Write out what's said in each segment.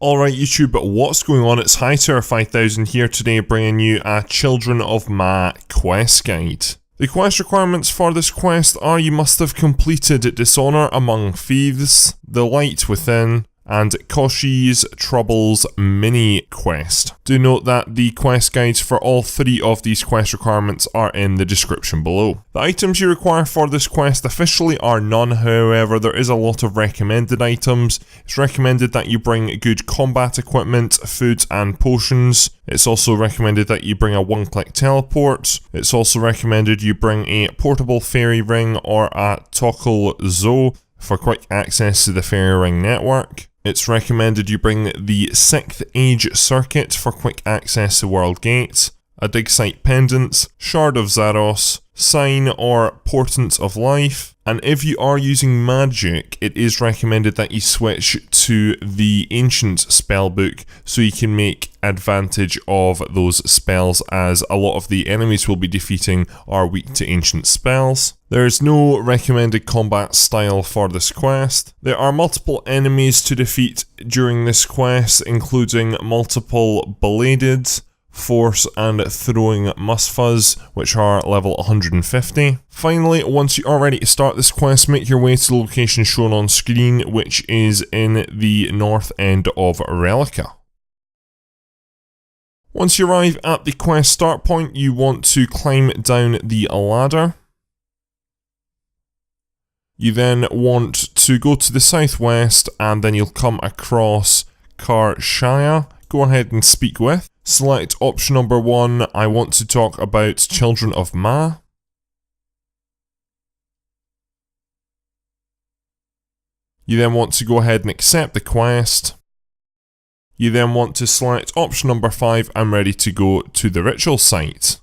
Alright YouTube, what's going on? It's Hightower5000 here today bringing you a Children of Mah quest guide. The quest requirements for this quest are you must have completed Dishonour Among Thieves, The Light Within, and Koshei's Troubles mini-quest. Do note that the quest guides for all three of these quest requirements are in the description below. The items you require for this quest officially are none, however there is a lot of recommended items. It's recommended that you bring good combat equipment, food and potions. It's also recommended that you bring a one-click teleport. It's also recommended you bring a portable fairy ring or a TokKul-Zo for quick access to the fairy ring network. It's recommended you bring the 6th Age Circuit for quick access to World Gate, a dig site pendant, Shard of Zaros, Sign or Portent of Life, and if you are using magic, it is recommended that you switch to the Ancient spellbook so you can make advantage of those spells, as a lot of the enemies we'll be defeating are weak to ancient spells. There is no recommended combat style for this quest. There are multiple enemies to defeat during this quest, including multiple bladed, force and throwing musfas, which are level 150. Finally, once you are ready to start this quest, make your way to the location shown on screen, which is in the north end of Rellekka. Once you arrive at the quest start point, you want to climb down the ladder. You then want to go to the southwest and then you'll come across Kharshai. Go ahead and speak with. Select option number 1, I want to talk about Children of Mah. You then want to go ahead and accept the quest. You then want to select option number 5, I'm ready to go to the ritual site.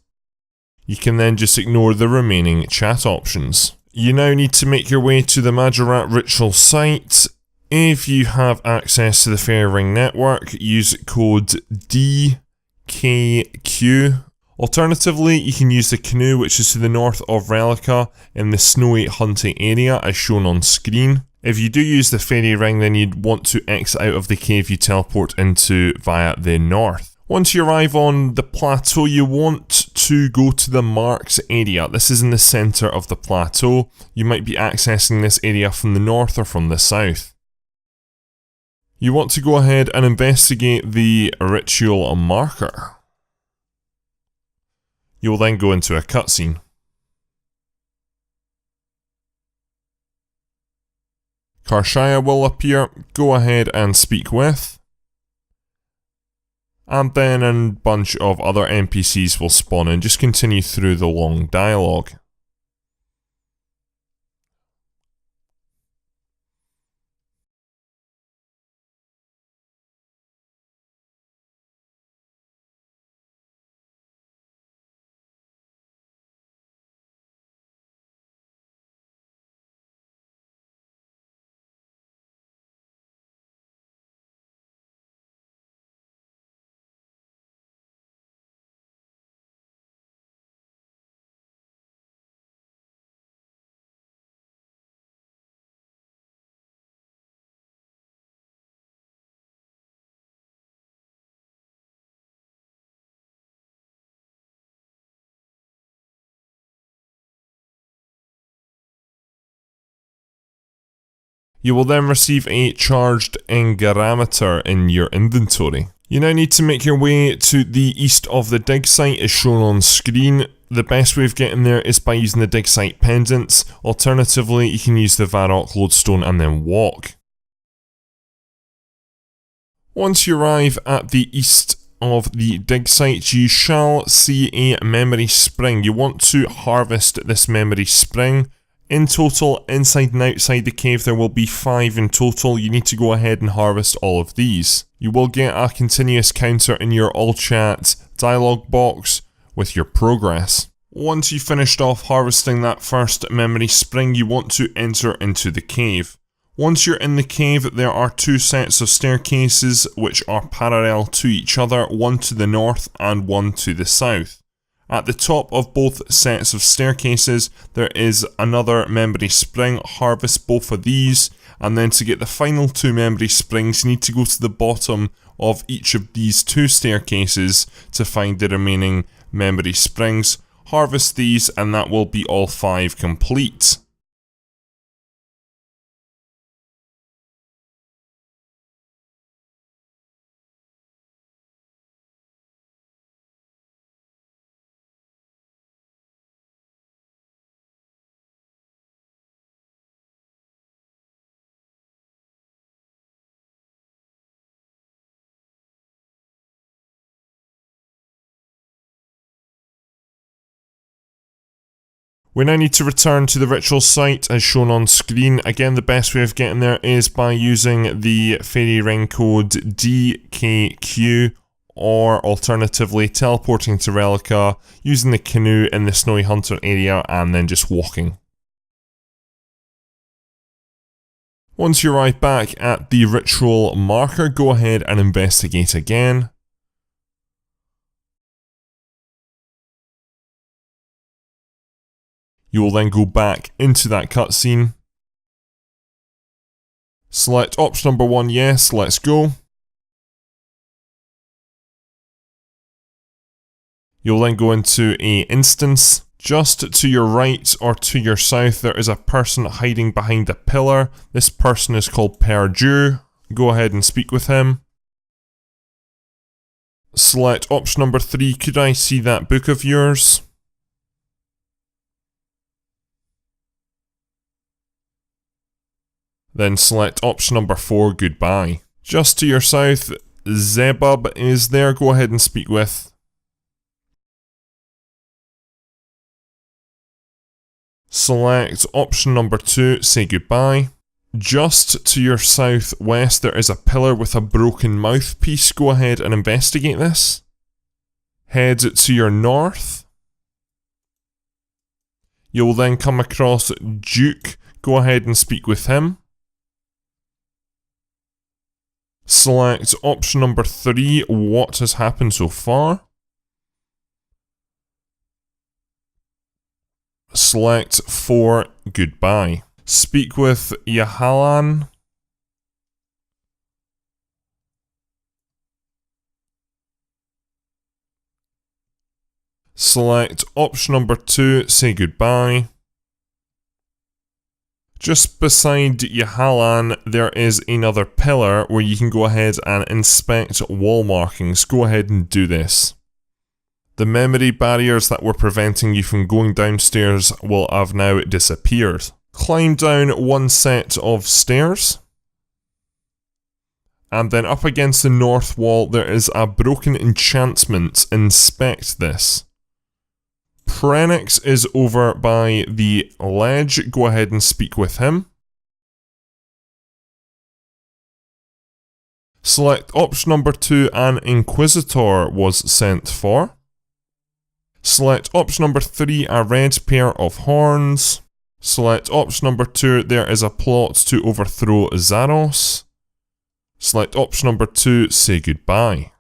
You can then just ignore the remaining chat options. You now need to make your way to the Majorat ritual site. If you have access to the Fairy Ring network, use code DKQ. Alternatively, you can use the canoe, which is to the north of Rellekka in the snowy hunting area as shown on screen. If you do use the Fairy Ring, then you'd want to exit out of the cave you teleport into via the north. Once you arrive on the plateau, you want to go to the marks area. This is in the centre of the plateau. You might be accessing this area from the north or from the south. You want to go ahead and investigate the ritual marker. You will then go into a cutscene. Kharshai will appear, go ahead and speak with. And then a bunch of other NPCs will spawn in. Just continue through the long dialogue. You will then receive a charged engarometer in your inventory. You now need to make your way to the east of the dig site as shown on screen. The best way of getting there is by using the dig site pendants. Alternatively, you can use the Varrock lodestone and then walk. Once you arrive at the east of the dig site, you shall see a memory spring. You want to harvest this memory spring. In total, inside and outside the cave, there will be 5 in total. You need to go ahead and harvest all of these. You will get a continuous counter in your all chat dialog box with your progress. Once you've finished off harvesting that first memory spring, you want to enter into the cave. Once you're in the cave, there are 2 sets of staircases which are parallel to each other, one to the north and one to the south. At the top of both sets of staircases, there is another memory spring. Harvest both of these, And then to get the final 2 memory springs, you need to go to the bottom of each of these 2 staircases to find the remaining memory springs. Harvest these and that will be all 5 complete. We now need to return to the ritual site as shown on screen. Again, the best way of getting there is by using the fairy ring code DKQ, or alternatively teleporting to Rellekka, using the canoe in the Snowy Hunter area and then just walking. Once you arrive back at the ritual marker, go ahead and investigate again. You will then go back into that cutscene. Select option number 1, yes, let's go. You'll then go into a instance. Just to your right or to your south there is a person hiding behind a pillar. This person is called Perdu. Go ahead and speak with him. Select option number 3, could I see that book of yours? Then select option number 4, goodbye. Just to your south, Zebub is there, go ahead and speak with. Select option number 2, say goodbye. Just to your southwest there is a pillar with a broken mouthpiece, go ahead and investigate this. Head to your north. You will then come across Duke, go ahead and speak with him. Select option number 3, what has happened so far. Select 4, goodbye. Speak with Yahalan. Select option number 2, say goodbye. Just beside Yahalan there is another pillar where you can go ahead and inspect wall markings. Go ahead and do this. The memory barriers that were preventing you from going downstairs will have now disappeared. Climb down one set of stairs. And then up against the north wall there is a broken enchantment. Inspect this. Prenix is over by the ledge. Go ahead and speak with him. Select option number 2, an Inquisitor was sent for. Select option number 3, a red pair of horns. Select option number 2, there is a plot to overthrow Zaros. Select option number 2, say goodbye.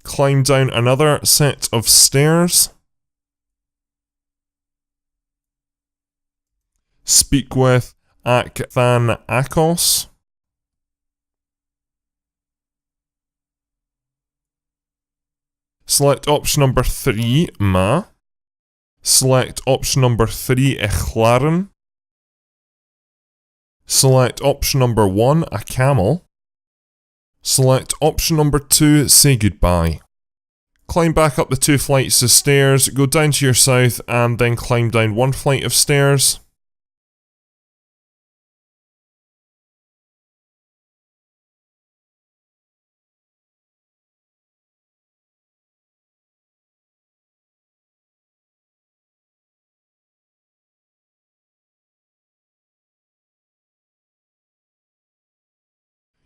Climb down another set of stairs. Speak with Akthan Akos. Select option number 3, Mah. Select option number 3, Echlaren. Select option number 1, a camel. Select option number 2, say goodbye. Climb back up the 2 flights of stairs, go down to your south and then climb down 1 flight of stairs.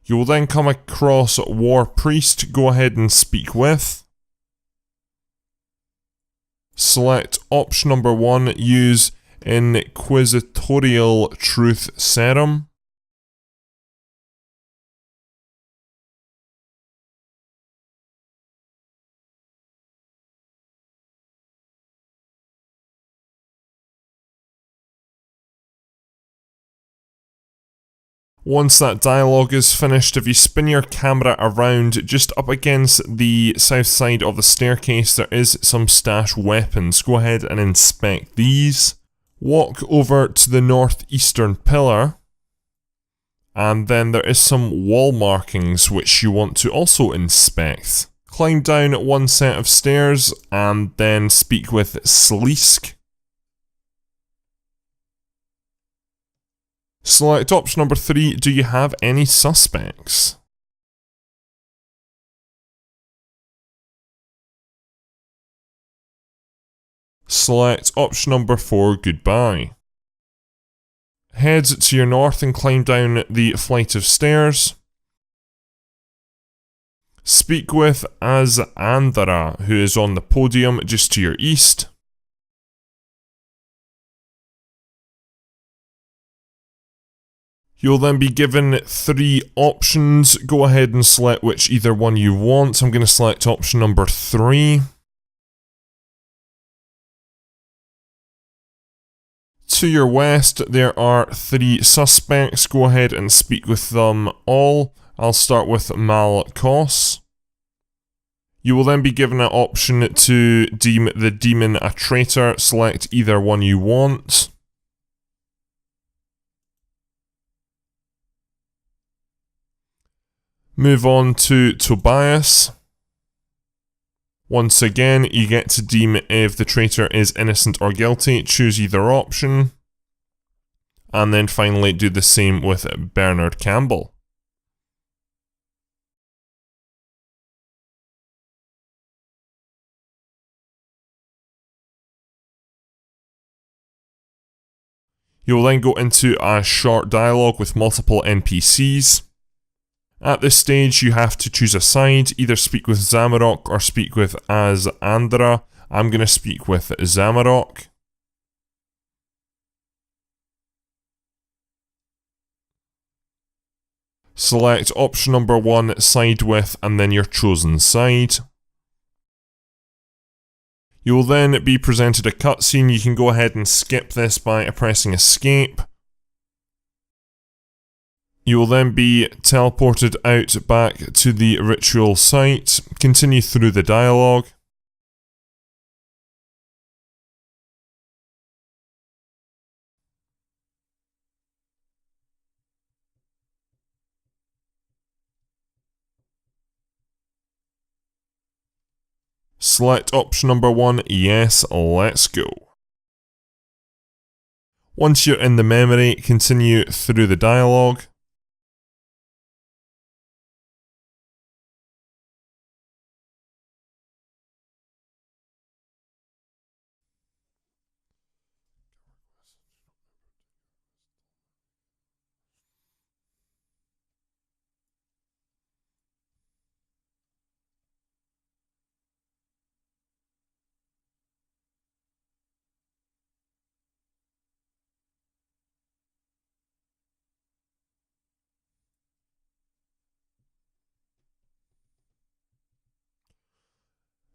You will then come across War Priest, go ahead and speak with. Select option number 1, use Inquisitorial Truth Serum. Once that dialogue is finished, if you spin your camera around just up against the south side of the staircase, there is some stashed weapons. Go ahead and inspect these. Walk over to the northeastern pillar, and then there is some wall markings which you want to also inspect. Climb down one set of stairs and then speak with Sleesk. Select option number 3, do you have any suspects? Select option number 4, goodbye. Head to your north and climb down the flight of stairs. Speak with Azandara, who is on the podium just to your east. You'll then be given 3 options. Go ahead and select which either one you want. I'm going to select option number 3. To your west, there are 3 suspects. Go ahead and speak with them all. I'll start with Malkos. You will then be given an option to deem the demon a traitor. Select either one you want. Move on to Tobias. Once again, you get to deem if the traitor is innocent or guilty. Choose either option. And then finally do the same with Bernard Campbell. You will then go into a short dialogue with multiple NPCs. At this stage, you have to choose a side, either speak with Zamarok or speak with Azandra. I'm going to speak with Zamarok. Select option number 1, side with, and then your chosen side. You will then be presented a cutscene. You can go ahead and skip this by pressing escape. You will then be teleported out back to the ritual site. Continue through the dialogue. Select option number 1, yes, let's go. Once you're in the memory, continue through the dialogue.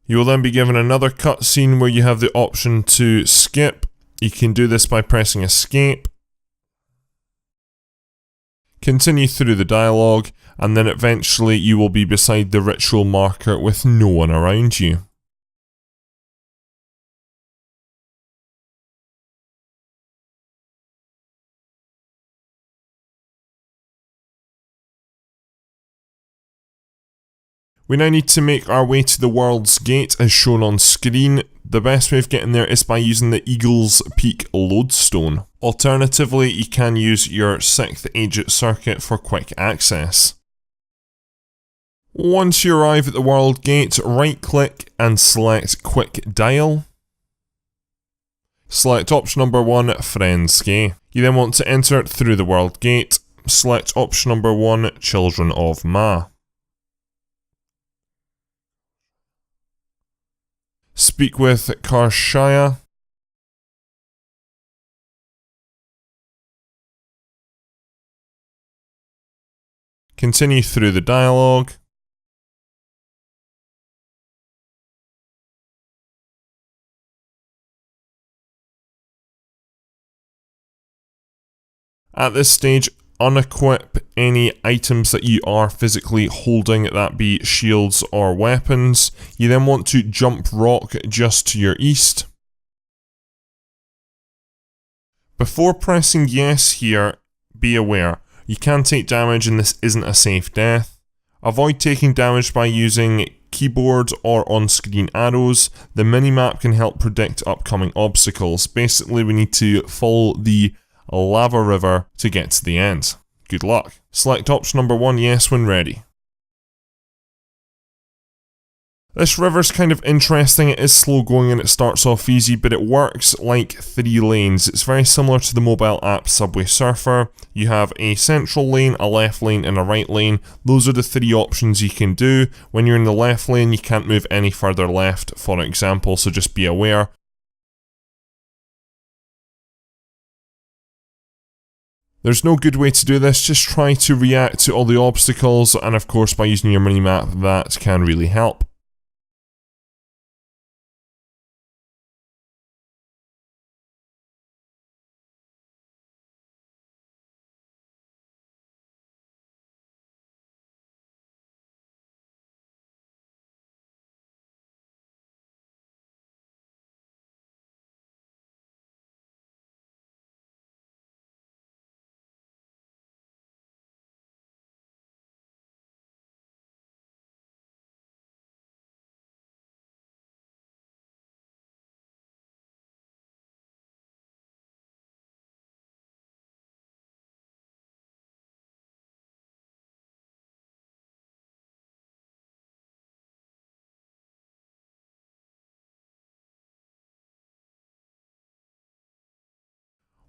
You will then be given another cutscene where you have the option to skip. You can do this by pressing escape. Continue through the dialogue, and then eventually you will be beside the ritual marker with no one around you. We now need to make our way to the world's gate as shown on screen. The best way of getting there is by using the Eagle's Peak lodestone. Alternatively, you can use your 6th age circuit for quick access. Once you arrive at the world gate, right click and select Quick Dial. Select option number 1, Runescape. You then want to enter through the world gate. Select option number 1, Children of Mah. Speak with Kharshai. Continue through the dialogue. At this stage, unequip any items that you are physically holding, that be shields or weapons. You then want to jump rock just to your east. Before pressing yes here, be aware, you can take damage and this isn't a safe death. Avoid taking damage by using keyboard or on-screen arrows. The minimap can help predict upcoming obstacles. Basically, we need to follow the lava river to get to the end. Good luck. Select option number 1, yes when ready. This river's kind of interesting. It is slow going and it starts off easy, but it works like 3 lanes. It's very similar to the mobile app Subway Surfer. You have a central lane, a left lane, and a right lane. Those are the 3 options you can do. When you're in the left lane, you can't move any further left, for example, so just be aware. There's no good way to do this, just try to react to all the obstacles, and of course by using your minimap, that can really help.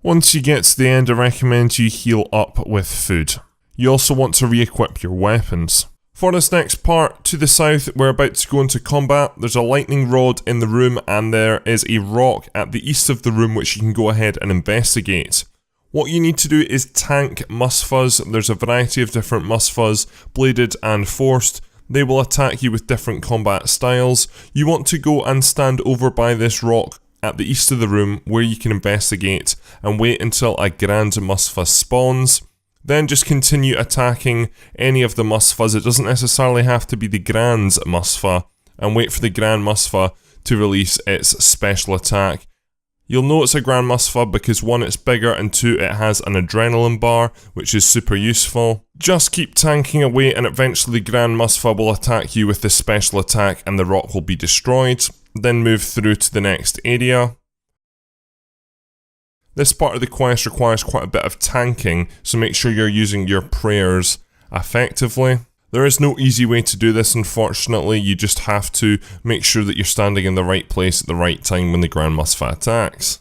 Once you get to the end, I recommend you heal up with food. You also want to re-equip your weapons. For this next part, to the south, we're about to go into combat. There's a lightning rod in the room and there is a rock at the east of the room which you can go ahead and investigate. What you need to do is tank Musfuzz. There's a variety of different Musfuzz, bladed and forced. They will attack you with different combat styles. You want to go and stand over by this rock at the east of the room where you can investigate and wait until a Grand Musfuzz spawns. Then just continue attacking any of the Musfuzz. It doesn't necessarily have to be the Grand Musfuzz, and wait for the Grand Musfuzz to release its special attack. You'll know it's a Grand Musfuzz because 1, it's bigger, and 2, it has an adrenaline bar, which is super useful. Just keep tanking away and eventually the Grand Musfuzz will attack you with this special attack and the rock will be destroyed. Then move through to the next area. This part of the quest requires quite a bit of tanking, so make sure you're using your prayers effectively. There is no easy way to do this, unfortunately. You just have to make sure that you're standing in the right place at the right time when the Grand Musfuzz attacks.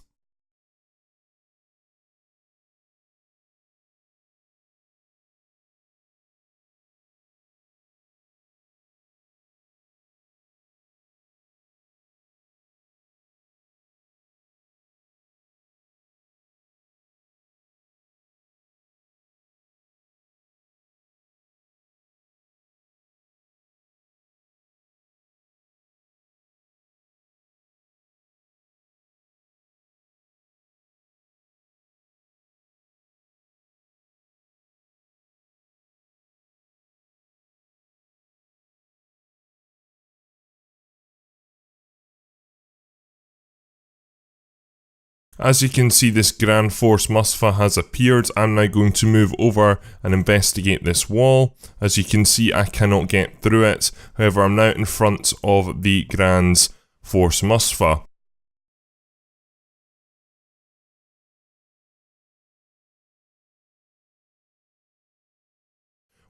As you can see, this Grand Force Musfuzz has appeared. I'm now going to move over and investigate this wall. As you can see, I cannot get through it. However, I'm now in front of the Grand Force Musfuzz.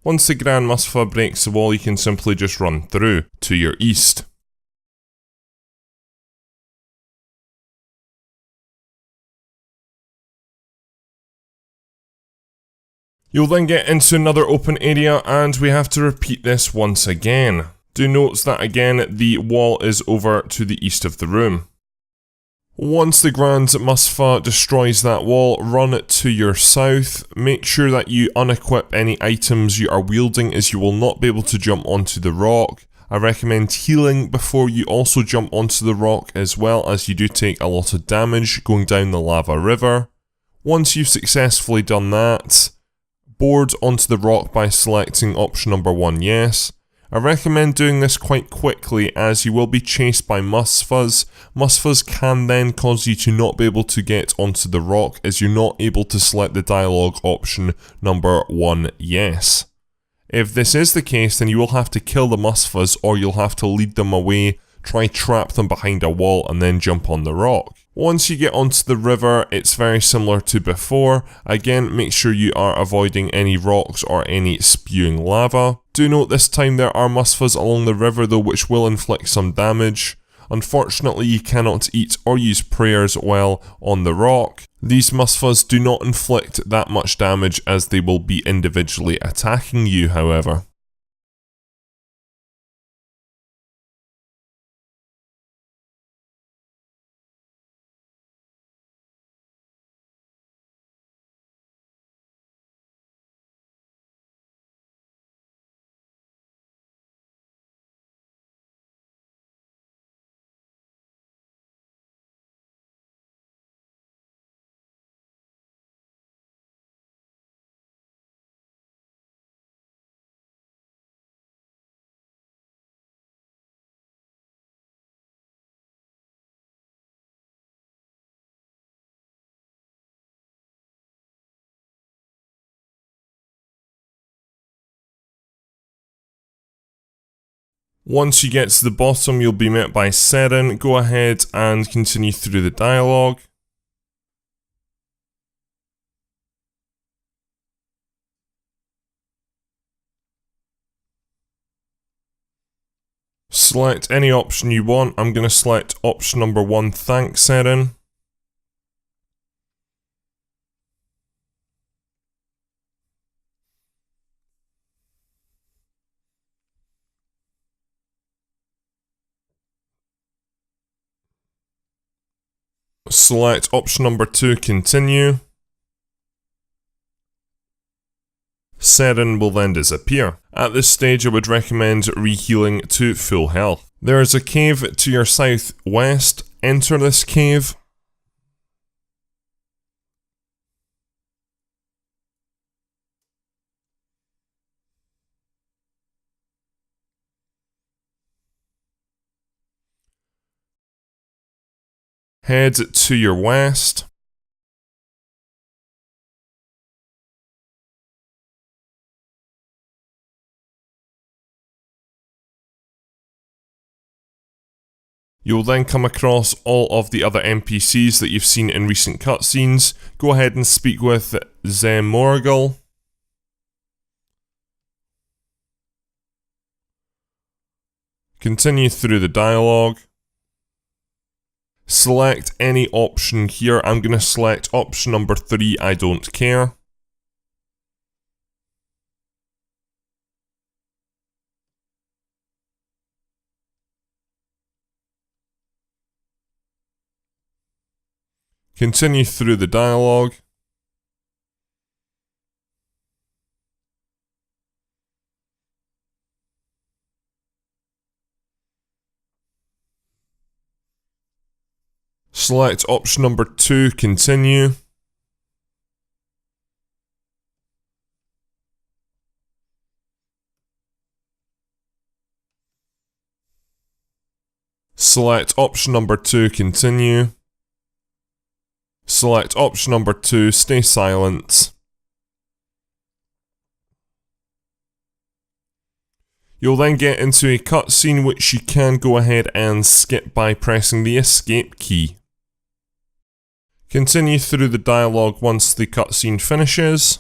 Once the Grand Musfuzz breaks the wall, you can simply just run through to your east. You'll then get into another open area and we have to repeat this once again. Do note that again the wall is over to the east of the room. Once the Grand Musfuzz destroys that wall, run it to your south. Make sure that you unequip any items you are wielding as you will not be able to jump onto the rock. I recommend healing before you also jump onto the rock as well, as you do take a lot of damage going down the lava river. Once you've successfully done that, board onto the rock by selecting option number 1, yes. I recommend doing this quite quickly as you will be chased by Musfas. Musfas can then cause you to not be able to get onto the rock as you're not able to select the dialogue option number 1, yes. If this is the case, then you will have to kill the Musfas or you'll have to lead them away, try trap them behind a wall and then jump on the rock. Once you get onto the river, it's very similar to before. Again, make sure you are avoiding any rocks or any spewing lava. Do note this time there are Musfas along the river though, which will inflict some damage. Unfortunately, you cannot eat or use prayers while on the rock. These Musfas do not inflict that much damage as they will be individually attacking you, however. Once you get to the bottom, you'll be met by Seren. Go ahead and continue through the dialogue. Select any option you want. I'm going to select option number 1, thanks Seren. Select option number 2, continue. Seren will then disappear. At this stage I would recommend rehealing to full health. There is a cave to your southwest. Enter this cave. Head to your west. You'll then come across all of the other NPCs that you've seen in recent cutscenes. Go ahead and speak with Zemorgal. Continue through the dialogue. Select any option here. I'm going to select option number 3, I don't care. Continue through the dialogue. Select option number 2, continue. Select option number 2, continue. Select option number 2, stay silent. You'll then get into a cutscene which you can go ahead and skip by pressing the escape key. Continue through the dialogue once the cutscene finishes.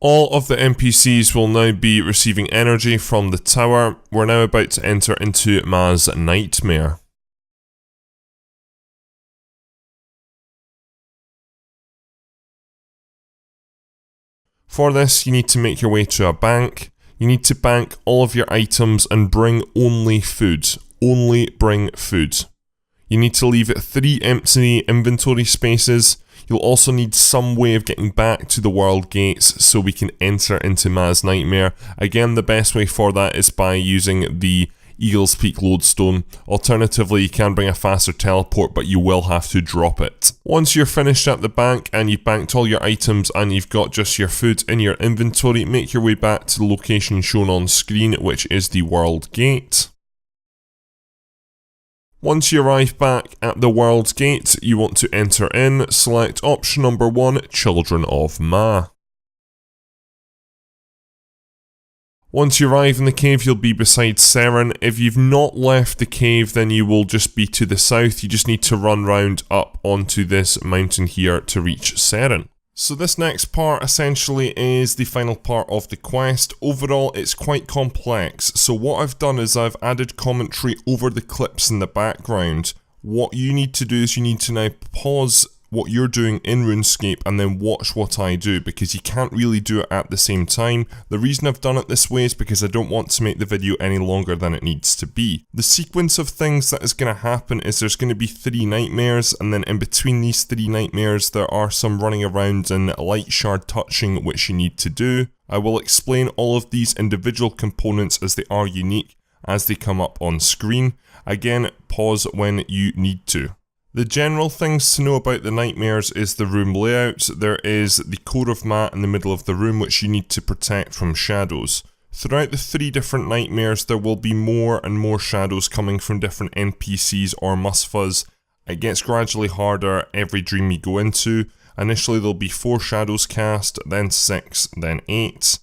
All of the NPCs will now be receiving energy from the tower. We're now about to enter into Mah's nightmare. For this, you need to make your way to a bank. You need to bank all of your items and bring only food. Only bring food. You need to leave 3 empty inventory spaces. You'll also need some way of getting back to the world gates so we can enter into Mah's nightmare. Again, the best way for that is by using the Eagle's Peak lodestone. Alternatively, you can bring a faster teleport, but you will have to drop it. Once you're finished at the bank and you've banked all your items and you've got just your food in your inventory, make your way back to the location shown on screen, which is the world gate. Once you arrive back at the world gate, you want to enter in. Select option number 1, Children of Mah. Once you arrive in the cave, you'll be beside Seren. If you've not left the cave, then you will just be to the south. You just need to run round up onto this mountain here to reach Seren. So this next part essentially is the final part of the quest. Overall, it's quite complex. So what I've done is I've added commentary over the clips in the background. What you need to do is you need to now pause what you're doing in RuneScape and then watch what I do, because you can't really do it at the same time. The reason I've done it this way is because I don't want to make the video any longer than it needs to be. The sequence of things that is going to happen is there's going to be 3 nightmares, and then in between these 3 nightmares there are some running around and light shard touching which you need to do. I will explain all of these individual components as they are unique as they come up on screen. Again, pause when you need to. The general things to know about the nightmares is the room layout. There is the Core of Mah in the middle of the room which you need to protect from shadows. Throughout the 3 different nightmares there will be more and more shadows coming from different NPCs or Musfas. It gets gradually harder every dream you go into. Initially there'll be 4 shadows cast, then 6, then 8.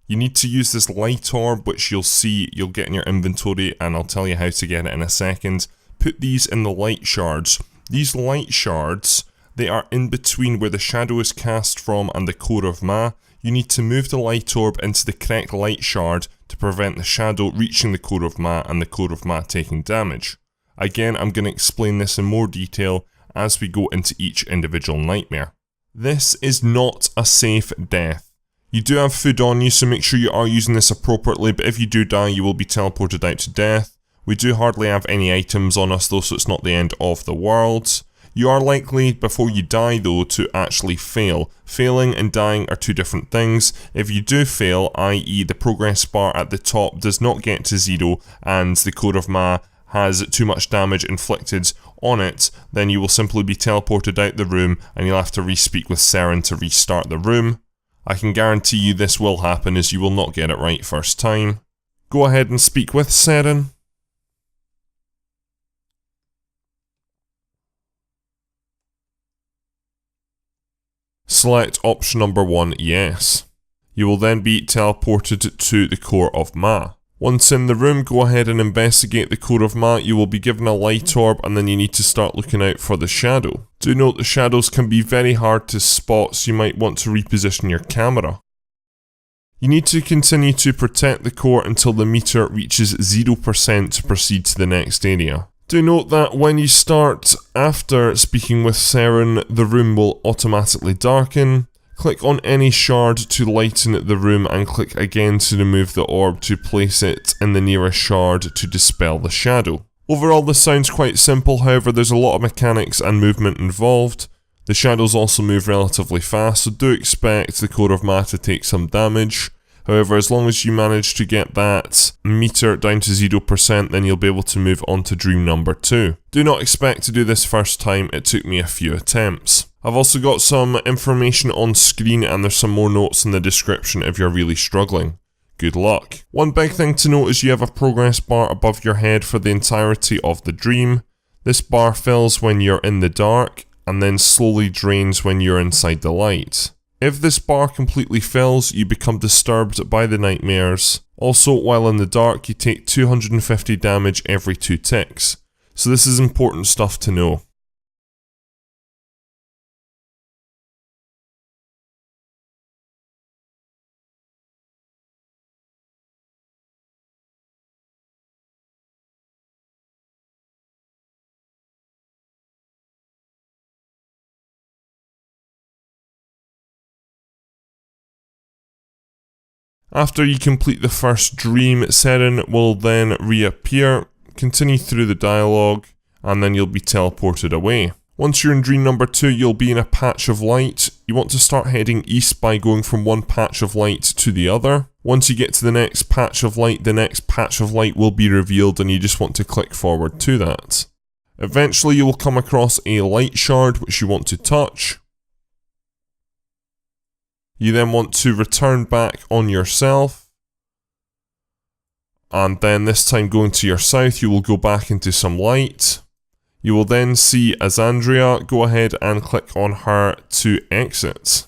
You need to use this light orb which you'll get in your inventory, and I'll tell you how to get it in a second. Put these in the light shards. These light shards, they are in between where the shadow is cast from and the Core of Mah. You need to move the light orb into the correct light shard to prevent the shadow reaching the Core of Mah and the Core of Mah taking damage. Again, I'm going to explain this in more detail as we go into each individual nightmare. This is not a safe death. You do have food on you, so make sure you are using this appropriately, but if you do die, you will be teleported out to death. We do hardly have any items on us though, so it's not the end of the world. You are likely, before you die though, to actually fail. Failing and dying are 2 different things. If you do fail, i.e. the progress bar at the top does not get to 0 and the Core of Mah has too much damage inflicted on it, then you will simply be teleported out the room and you'll have to re-speak with Seren to restart the room. I can guarantee you this will happen as you will not get it right first time. Go ahead and speak with Seren. Select option number 1, yes. You will then be teleported to the Core of Mah. Once in the room, go ahead and investigate the Core of Mah. You will be given a light orb and then you need to start looking out for the shadow. Do note the shadows can be very hard to spot, so you might want to reposition your camera. You need to continue to protect the core until the meter reaches 0% to proceed to the next area. Do note that when you start after speaking with Seren, the room will automatically darken. Click on any shard to lighten the room and click again to remove the orb to place it in the nearest shard to dispel the shadow. Overall this sounds quite simple, however there's a lot of mechanics and movement involved. The shadows also move relatively fast, so do expect the Core of Mah to take some damage. However, as long as you manage to get that meter down to 0%, then you'll be able to move on to dream number 2. Do not expect to do this first time, it took me a few attempts. I've also got some information on screen and there's some more notes in the description if you're really struggling. Good luck. One big thing to note is you have a progress bar above your head for the entirety of the dream. This bar fills when you're in the dark and then slowly drains when you're inside the light. If this bar completely fills, you become disturbed by the nightmares. Also, while in the dark, you take 250 damage every 2 ticks. So this is important stuff to know. After you complete the first dream, Seren will then reappear, continue through the dialogue, and then you'll be teleported away. Once you're in dream number 2, you'll be in a patch of light. You want to start heading east by going from one patch of light to the other. Once you get to the next patch of light, the next patch of light will be revealed and you just want to click forward to that. Eventually you will come across a light shard which you want to touch. You then want to return back on yourself. And then this time going to your south, you will go back into some light. You will then see Azandria. Go ahead and click on her to exit.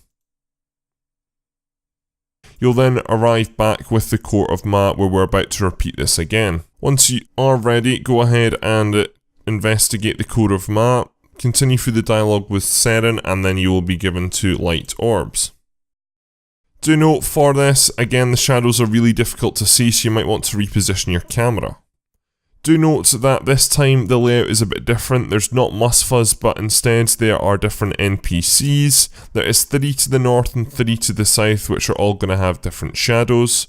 You'll then arrive back with the Court of Mah, where we're about to repeat this again. Once you are ready, go ahead and investigate the Court of Mah, continue through the dialogue with Seren, and then you will be given 2 light orbs. Do note for this, again the shadows are really difficult to see, so you might want to reposition your camera. Do note that this time the layout is a bit different. There's not Musfas, but instead there are different NPCs. There is 3 to the north and 3 to the south, which are all going to have different shadows.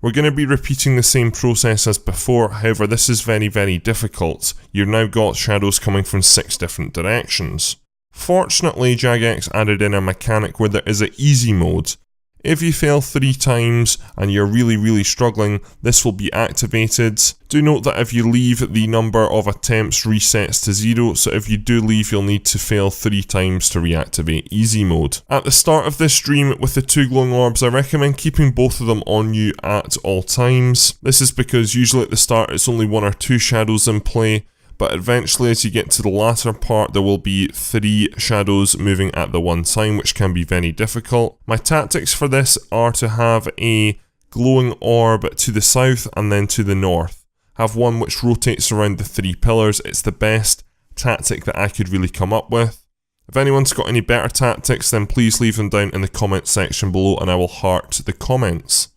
We're going to be repeating the same process as before, however this is very, very difficult. You've now got shadows coming from 6 different directions. Fortunately, Jagex added in a mechanic where there is an easy mode. If you fail 3 times and you're really struggling, this will be activated. Do note that if you leave, the number of attempts resets to 0, so if you do leave, you'll need to fail 3 times to reactivate easy mode. At the start of this stream with the 2 glowing orbs, I recommend keeping both of them on you at all times. This is because usually at the start it's only 1 or 2 shadows in play, but eventually as you get to the latter part there will be 3 shadows moving at the one time, which can be very difficult. My tactics for this are to have a glowing orb to the south and then to the north. Have one which rotates around the 3 pillars. It's the best tactic that I could really come up with. If anyone's got any better tactics, then please leave them down in the comment section below and I will heart the comments.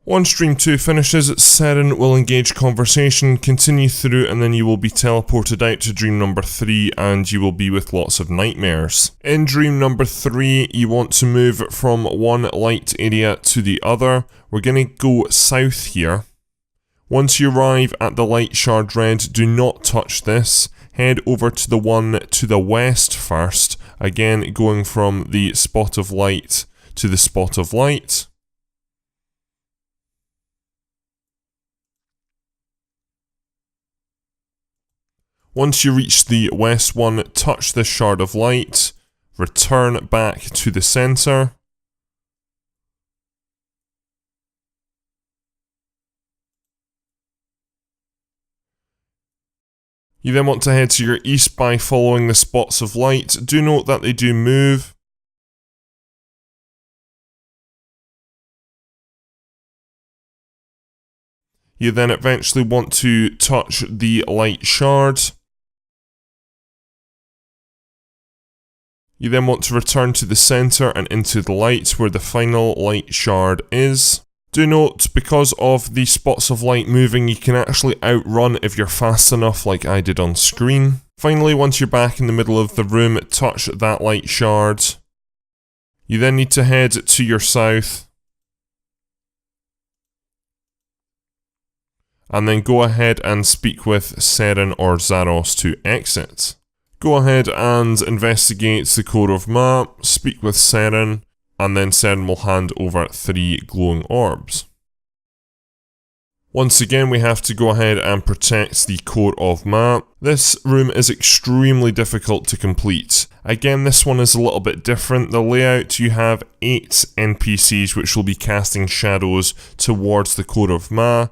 Once Dream 2 finishes, Seren will engage conversation, continue through, and then you will be teleported out to Dream number 3 and you will be with lots of nightmares. In Dream number 3, you want to move from one light area to the other. We're going to go south here. Once you arrive at the light shard red, do not touch this. Head over to the one to the west first, again going from the spot of light to the spot of light. Once you reach the west one, touch this shard of light, return back to the centre. You then want to head to your east by following the spots of light. Do note that they do move. You then eventually want to touch the light shard. You then want to return to the centre and into the light where the final light shard is. Do note, because of the spots of light moving, you can actually outrun if you're fast enough like I did on screen. Finally, once you're back in the middle of the room, touch that light shard. You then need to head to your south. And then go ahead and speak with Seren or Zaros to exit. Go ahead and investigate the Court of Mah, speak with Seren, and then Seren will hand over 3 glowing orbs. Once again, we have to go ahead and protect the Court of Mah. This room is extremely difficult to complete. Again, this one is a little bit different. The layout, you have 8 NPCs which will be casting shadows towards the Court of Mah.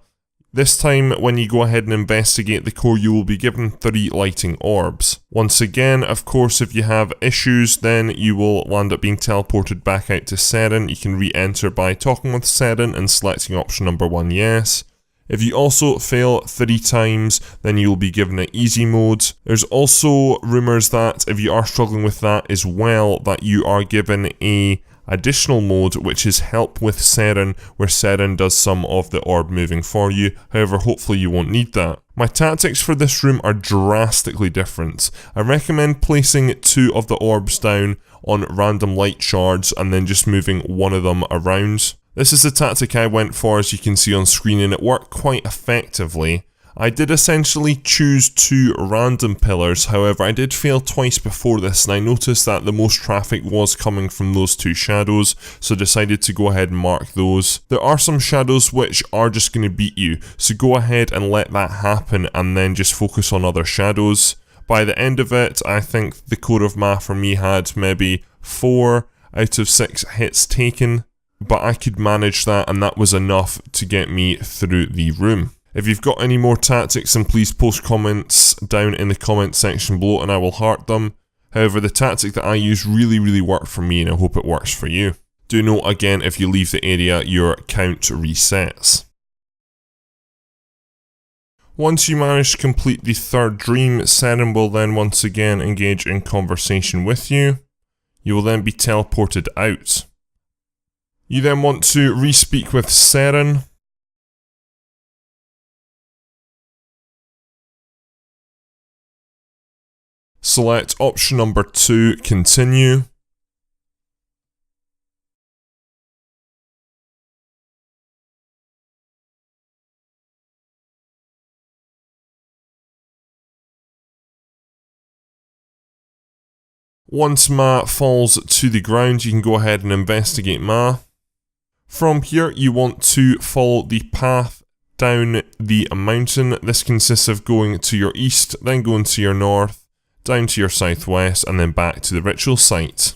This time, when you go ahead and investigate the core, you will be given 3 lighting orbs. Once again, of course, if you have issues, then you will land up being teleported back out to Seren. You can re-enter by talking with Seren and selecting option number 1, yes. If you also fail 3 times, then you will be given an easy mode. There's also rumours that if you are struggling with that as well, that you are given a additional mode, which is help with Seren, where Seren does some of the orb moving for you. However, hopefully you won't need that. My tactics for this room are drastically different. I recommend placing 2 of the orbs down on random light shards and then just moving one of them around. This is the tactic I went for, as you can see on screen, and it worked quite effectively. I did essentially choose 2 random pillars, however I did fail twice before this, and I noticed that the most traffic was coming from those 2 shadows, so decided to go ahead and mark those. There are some shadows which are just going to beat you, so go ahead and let that happen and then just focus on other shadows. By the end of it, I think the Code of Mah for me had maybe 4 out of 6 hits taken, but I could manage that, and that was enough to get me through the room. If you've got any more tactics, then please post comments down in the comment section below and I will heart them. However, the tactic that I use really worked for me, and I hope it works for you. Do note again, if you leave the area, your count resets. Once you manage to complete the 3rd dream, Seren will then once again engage in conversation with you. You will then be teleported out. You then want to re-speak with Seren. Select option number 2, continue. Once Mah falls to the ground, you can go ahead and investigate Mah. From here, you want to follow the path down the mountain. This consists of going to your east, then going to your north, down to your southwest, and then back to the ritual site.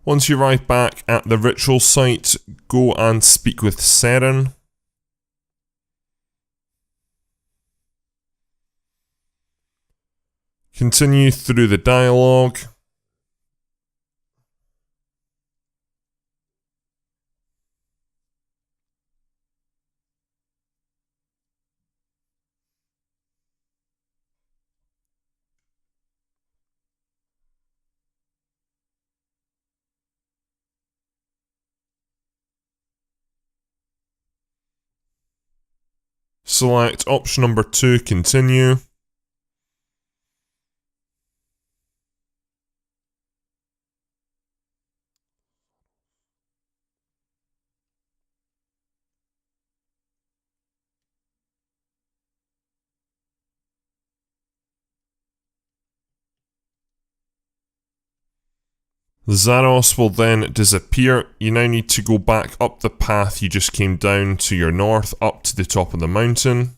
Once you arrive back at the ritual site, go and speak with Seren. Continue through the dialogue. Select option number 2, continue. Zaros will then disappear. You now need to go back up the path you just came down to your north, up to the top of the mountain.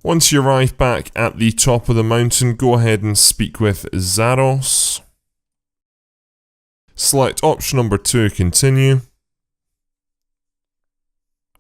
Once you arrive back at the top of the mountain, go ahead and speak with Zaros. Select option number 2, continue.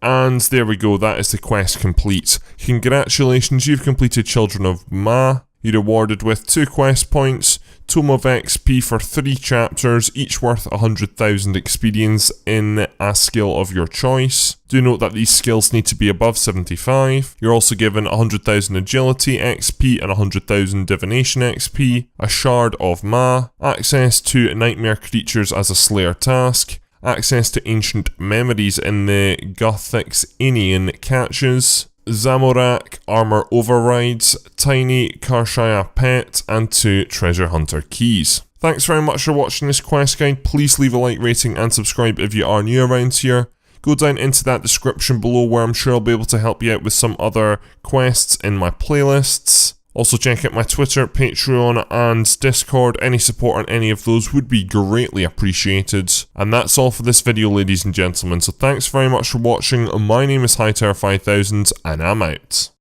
And there we go, that is the quest complete. Congratulations, you've completed Children of Mah. You're rewarded with 2 quest points, Tome of XP for 3 chapters, each worth 100,000 experience in a skill of your choice. Do note that these skills need to be above 75. You're also given 100,000 agility XP and 100,000 divination XP, a shard of Mah, access to nightmare creatures as a slayer task, access to ancient memories in the Guthix Anian catches, Zamorak armor overrides, tiny Kharshai pet, and 2 treasure hunter keys. Thanks very much for watching this quest guide. Please leave a like, rating and subscribe if you are new around here. Go down into that description below where I'm sure I'll be able to help you out with some other quests in my playlists. Also check out my Twitter, Patreon and Discord. Any support on any of those would be greatly appreciated. And that's all for this video, ladies and gentlemen, so thanks very much for watching. My name is Hightower5000 and I'm out.